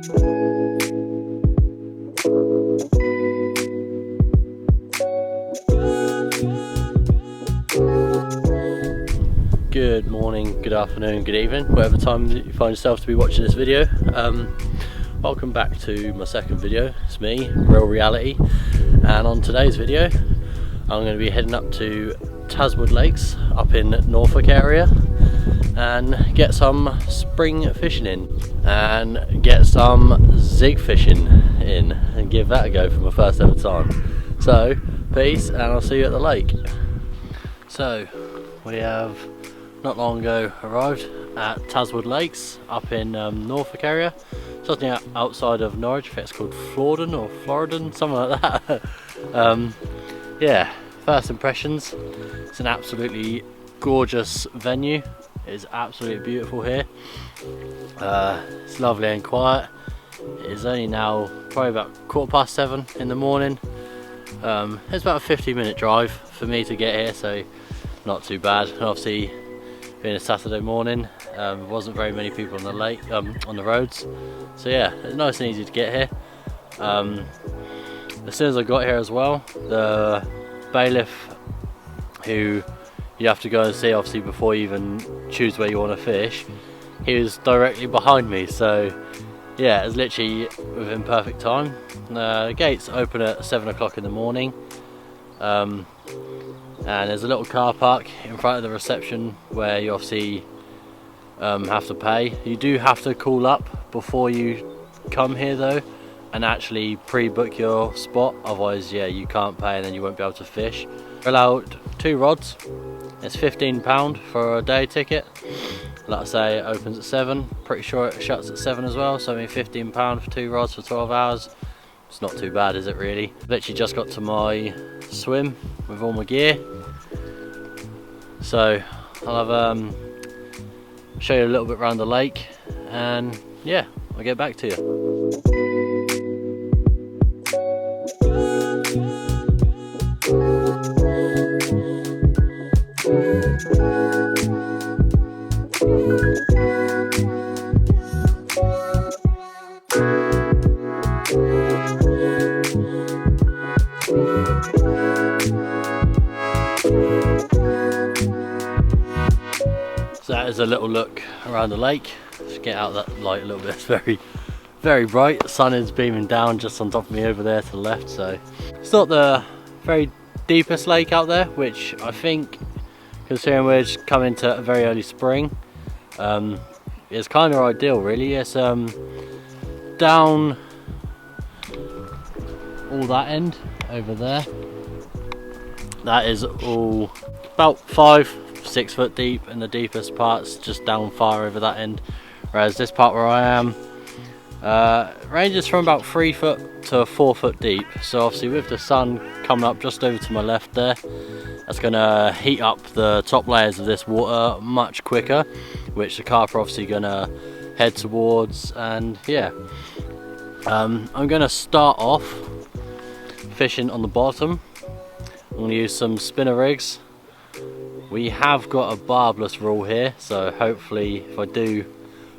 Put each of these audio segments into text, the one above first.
Good morning, good afternoon, good evening, whatever time you find yourself to be watching this video. Welcome back to my second video. It's me, Real Reality, and on today's video I'm going to be heading up to Taswood Lakes up in Norfolk area and get some spring fishing in and get some zig fishing in and give that a go for my first ever time. So peace, and I'll see you at the lake. So we have not long ago arrived at Taswood Lakes up in Norfolk area, something outside of Norwich. I think it's called Florden or Floridan, something like that. Yeah, first impressions, it's an absolutely gorgeous venue. It is absolutely beautiful here. It's lovely and quiet. It is only now probably about 7:15 in the morning. It's about a 50-minute drive for me to get here, so not too bad. And obviously being a Saturday morning, wasn't very many people on the lake, on the roads, so yeah, it's nice and easy to get here. As soon as I got here as well, the bailiff, who you have to go and see obviously before you even choose where you want to fish, he was directly behind me, so yeah, it was literally within perfect time. The gates open at 7 o'clock in the morning, and there's a little car park in front of the reception where you obviously have to pay. You do have to call up before you come here though, and actually pre-book your spot, otherwise yeah, you can't pay and then you won't be able to fish. We're allowed 2 rods. It's £15 for a day ticket. Like I say, it opens at 7, pretty sure it shuts at 7 as well, so I mean £15 for 2 rods for 12 hours. It's not too bad, is it really? Literally just got to my swim with all my gear, so I'll have show you a little bit around the lake, and yeah, I'll get back to you. So that is a little look around the lake. Just get out that light a little bit. It's very bright. The sun is beaming down just on top of me over there to the left, so it's not the very deepest lake out there, which I think, considering we're just coming to a very early spring, is kind of ideal really. It's down all that end over there, that is all about 5-6 foot deep, and the deepest part's just down far over that end, whereas this part where I am ranges from about 3 foot to 4 foot deep. So obviously with the sun coming up just over to my left there, that's going to heat up the top layers of this water much quicker, which the carp are obviously going to head towards. And yeah, I'm going to start off fishing on the bottom. I'm going to use some spinner rigs. We have got a barbless rule here, so hopefully if I do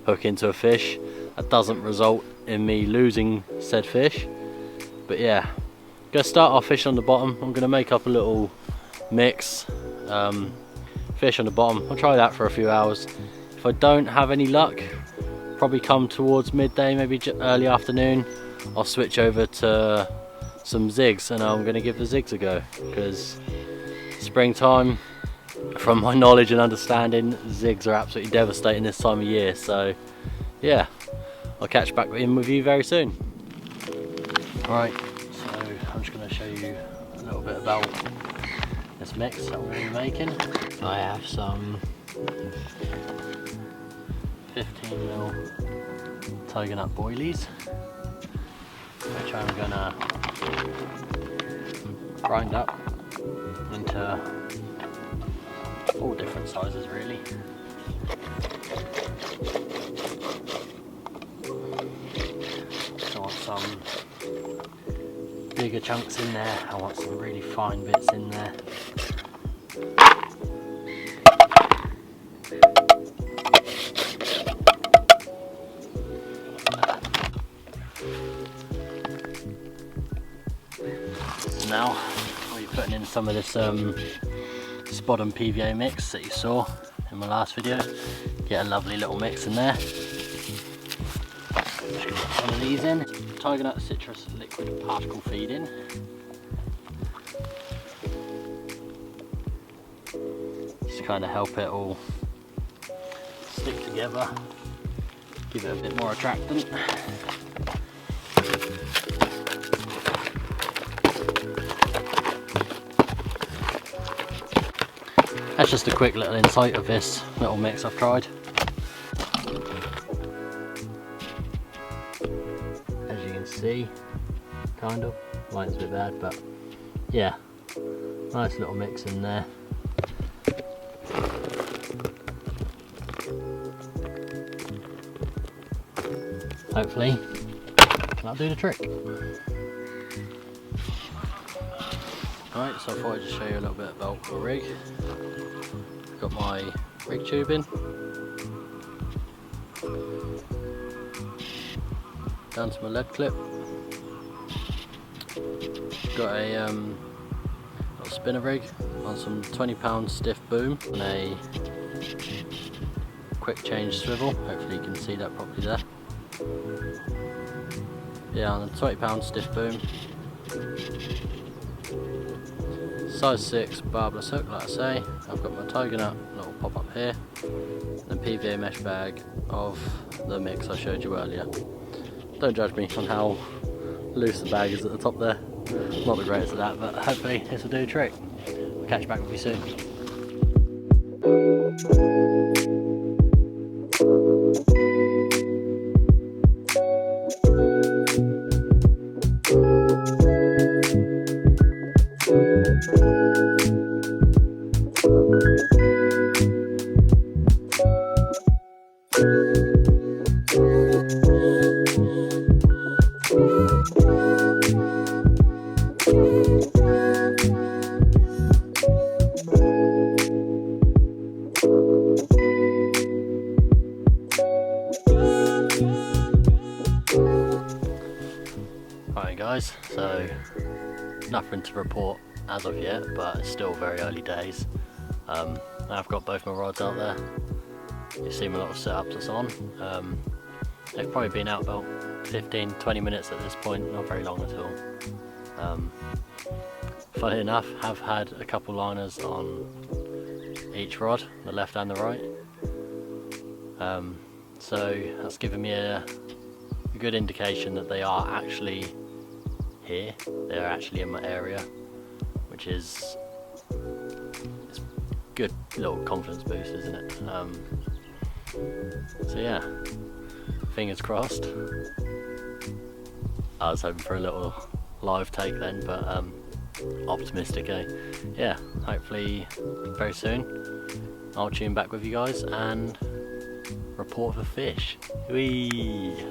hook into a fish, that doesn't result in me losing said fish. But yeah, I'm going to start off fishing on the bottom. I'm going to make up a little mix, fish on the bottom. I'll try that for a few hours. If I don't have any luck, probably come towards midday, maybe early afternoon, I'll switch over to some zigs, and I'm going to give the zigs a go, because springtime, from my knowledge and understanding, zigs are absolutely devastating this time of year. So yeah, I'll catch back in with you very soon. Alright, so I'm just going to show you a little bit about this mix that I'm going to be making. I have some 15mm tiger nut boilies, which I'm going to grind up into all different sizes really. So I want some bigger chunks in there, I want some really fine bits in there. some of this spod and PVA mix that you saw in my last video. Get a lovely little mix in there. Just gonna put one of these in. Tiger Nut Citrus Liquid Particle Feed in. Just kind of help it all stick together, give it a bit more attractant. That's just a quick little insight of this little mix I've tried. As you can see, kind of, light's a bit bad, but yeah, nice little mix in there. Hopefully that'll do the trick. Right, so I thought I'd just show you a little bit about the rig. Got my rig tube in, down to my lead clip. Got a little spinner rig on some 20-pound stiff boom and a quick change swivel. Hopefully you can see that properly there. Yeah, on a 20-pound stiff boom. Size 6 barbless hook, like I say. I've got my Tiger Nut little pop up here, and a PVA mesh bag of the mix I showed you earlier. Don't judge me on how loose the bag is at the top there. Not the greatest at that, but hopefully this will do the trick. I'll catch back with you soon. Right guys, so nothing to report as of yet, but it's still very early days. I've got both my rods out there. You've seen my little setups that's on. They've probably been out about 15-20 minutes at this point, not very long at all. Funny enough, I've had a couple liners on each rod, the left and the right. So that's given me a good indication that they are actually here. They're actually in my area, which is it's good little confidence boost, isn't it? So yeah, fingers crossed. I was hoping for a little live take then, but optimistic, eh? Yeah, hopefully very soon I'll tune back with you guys and report for fish. Whee!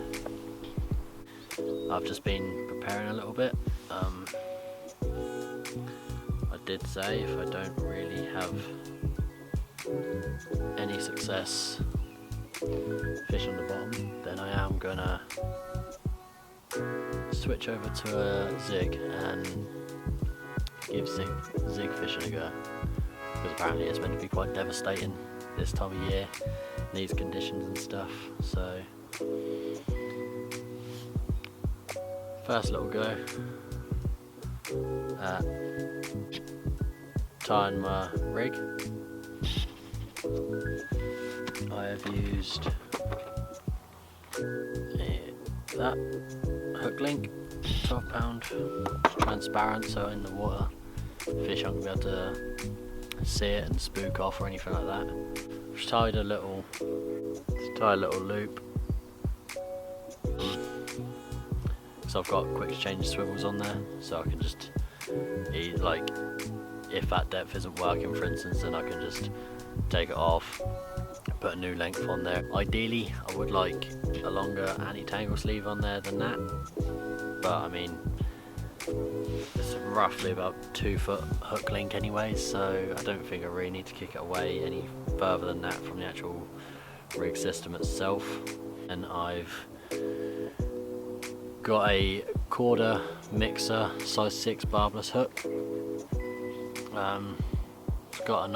I've just been preparing a little bit. I did say if I don't really have any success fish on the bottom, then I am gonna switch over to a zig and give zig fishing a go, because apparently it's meant to be quite devastating this time of year, these conditions and stuff. So first little go at tying my rig. I have used that hook link, 12 pound, transparent, so in the water fish aren't going to be able to see it and spook off or anything like that. I've tied a little loop. So I've got quick change swivels on there, so I can just like, if that depth isn't working for instance, then I can just take it off, put a new length on there. Ideally I would like a longer anti-tangle sleeve on there than that, but I mean it's roughly about 2 foot hook link anyway, so I don't think I really need to kick it away any further than that from the actual rig system itself. And I've got a quarter mixer size 6 barbless hook. It's got a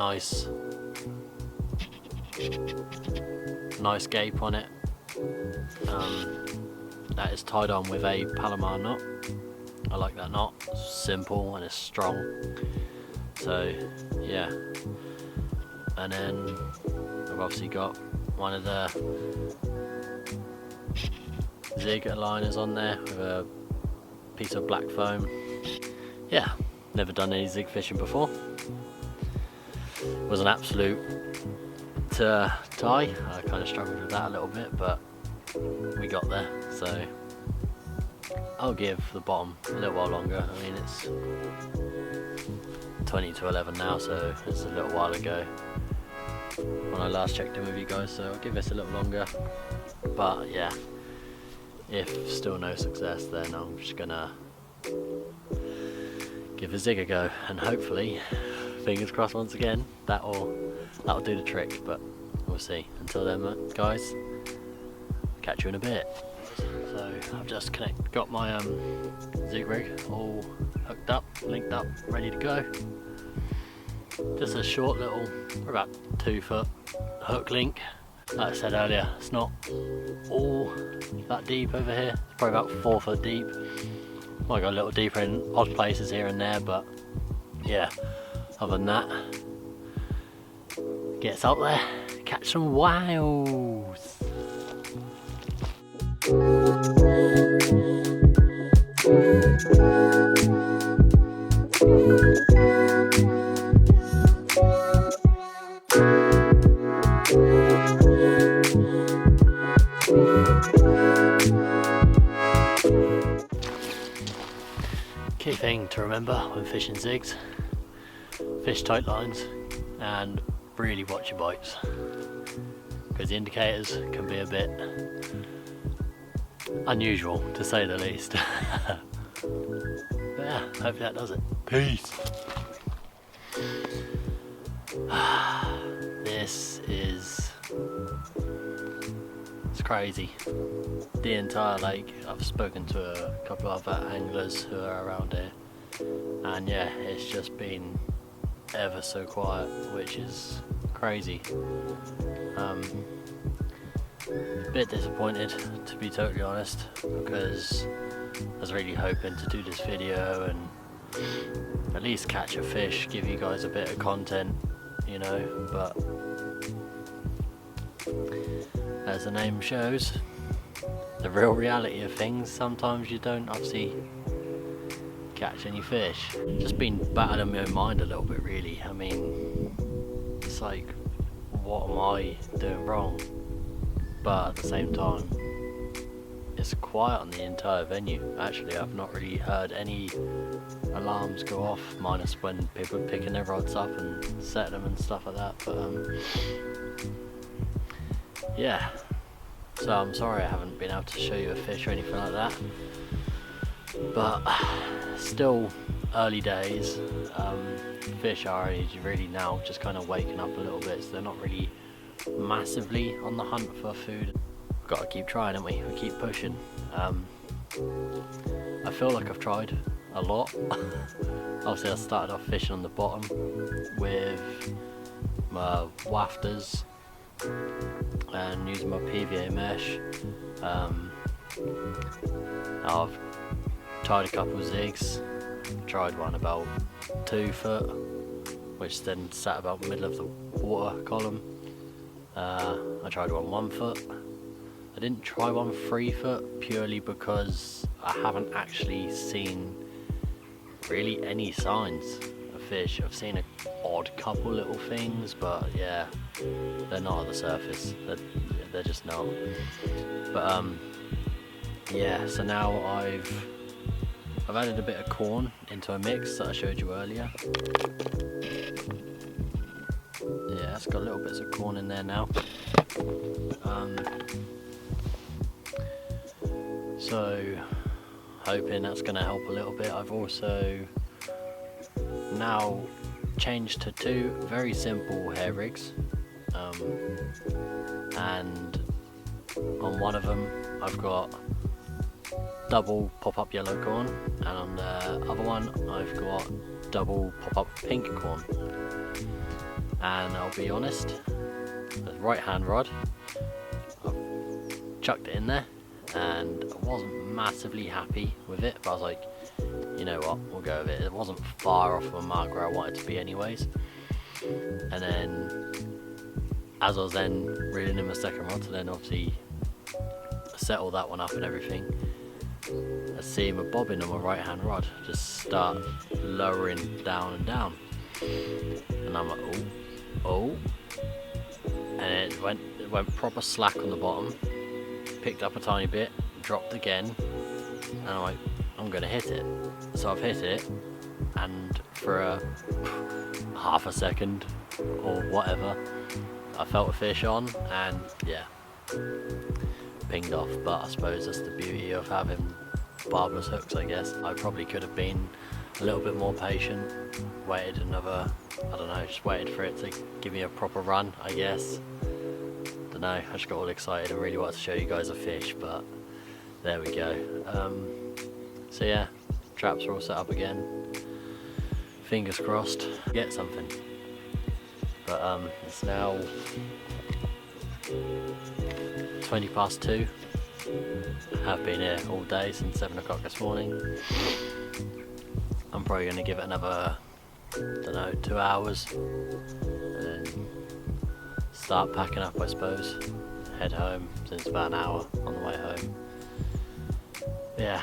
nice gape on it. That is tied on with a Palomar knot. I like that knot, it's simple and it's strong. So yeah, and then I've obviously got one of the zig liners on there with a piece of black foam. Yeah, never done any zig fishing before. It was an absolute tie. I kind of struggled with that a little bit, but we got there. So I'll give the bottom a little while longer. I mean, it's 20 to 11 now, so it's a little while ago when I last checked in with you guys, so I'll give this a little longer. But yeah, if still no success, then I'm just gonna give a zig a go, and hopefully, fingers crossed once again, that'll do the trick, but we'll see. Until then, guys, catch you in a bit. So I've just got my zig rig all hooked up, linked up, ready to go. Just a short little, about 2 foot hook link. Like I said earlier, it's not all that deep over here. It's probably about 4 foot deep. Might go a little deeper in odd places here and there, but yeah, other than that, get us out there, catch some whales. Key thing to remember when fishing zigs: fish tight lines and really watch your bites, because the indicators can be a bit unusual to say the least. But yeah, hopefully that does it. Peace. It's crazy. The entire lake, I've spoken to a couple of other anglers who are around here, and yeah, it's just been ever so quiet, which is crazy. A bit disappointed, to be totally honest, because I was really hoping to do this video and at least catch a fish, give you guys a bit of content, you know, but as the name shows, the real reality of things, sometimes you don't obviously catch any fish. Just been battered in my own mind a little bit, really. I mean, it's like, what am I doing wrong? But at the same time, it's quiet on the entire venue. Actually, I've not really heard any alarms go off, minus when people are picking their rods up and setting them and stuff like that. But yeah, so I'm sorry I haven't been able to show you a fish or anything like that, but still early days. Fish are really now just kind of waking up a little bit, so they're not really massively on the hunt for food. We've got to keep trying, haven't we? We keep pushing. I feel like I've tried a lot. Obviously I started off fishing on the bottom with my wafters and using my PVA mesh. I've tried a couple of zigs, tried one about 2 foot, which then sat about the middle of the water column. I tried one 1 foot. I didn't try one 3 foot purely because I haven't actually seen really any signs of fish. I've seen an odd couple little things, but yeah, they're not at the surface. They're just not. But yeah, so now I've added a bit of corn into a mix that I showed you earlier. Yeah, it's got little bits of corn in there now. So hoping that's going to help a little bit. I've also now changed to 2 very simple hair rigs, and on one of them I've got double pop-up yellow corn, and on the other one I've got double pop-up pink corn. And I'll be honest, the right hand rod, I've chucked it in there and I wasn't massively happy with it, but I was like, you know what, we'll go with it. It wasn't far off my mark where I wanted to be anyways. And then as I was then reeling in my second rod to then obviously settle that one up and everything, I see my bobbin on my right hand rod just start lowering down and down, and I'm like, oh, and it went proper slack on the bottom, picked up a tiny bit, dropped again, and I'm like, I'm gonna hit it. So I've hit it, and for a half a second or whatever, I felt a fish on, and yeah, pinged off. But I suppose that's the beauty of having barbless hooks, I guess. I probably could have been a little bit more patient, waited another, I don't know, just waited for it to give me a proper run, I guess. Don't know, I just got all excited and really wanted to show you guys a fish, but there we go. So yeah, traps are all set up again. Fingers crossed, get something. But it's now 20 past 2. I have been here all day since 7 o'clock this morning. I'm probably going to give it another, don't know, 2 hours and then start packing up, I suppose. Head home, since about an hour on the way home. Yeah,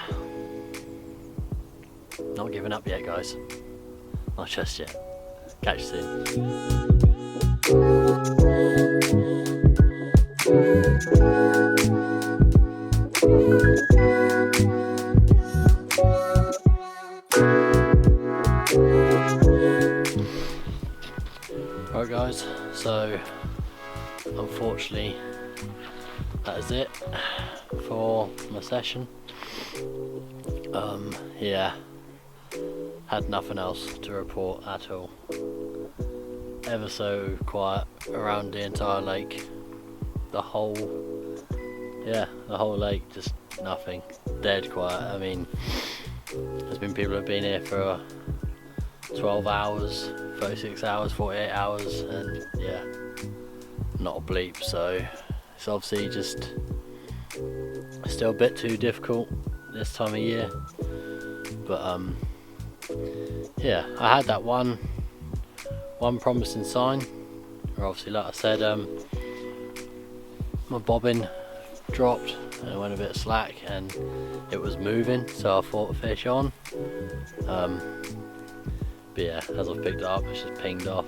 not giving up yet, guys. Not just yet. Catch you soon. Right guys, so unfortunately that is it for my session. Yeah, had nothing else to report at all. Ever so quiet around the entire lake. The whole lake, just nothing. Dead quiet. I mean, there's been people who have been here for 12 hours, 36 hours, 48 hours, and yeah, not a bleep. So it's obviously just still a bit too difficult this time of year. But yeah, I had that one promising sign where obviously, like I said, my bobbin dropped and it went a bit slack and it was moving, so I thought fish on. But yeah, as I've picked it up, it's just pinged off,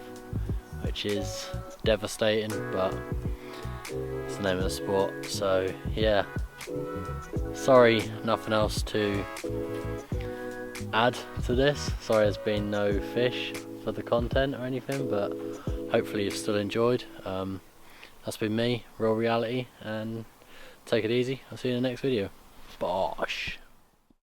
which is devastating, but it's the name of the sport. So yeah, sorry, nothing else to add to this. Sorry there's been no fish for the content or anything, but hopefully you've still enjoyed. That's been me, Raw Reality, and take it easy. I'll see you in the next video. Bosh.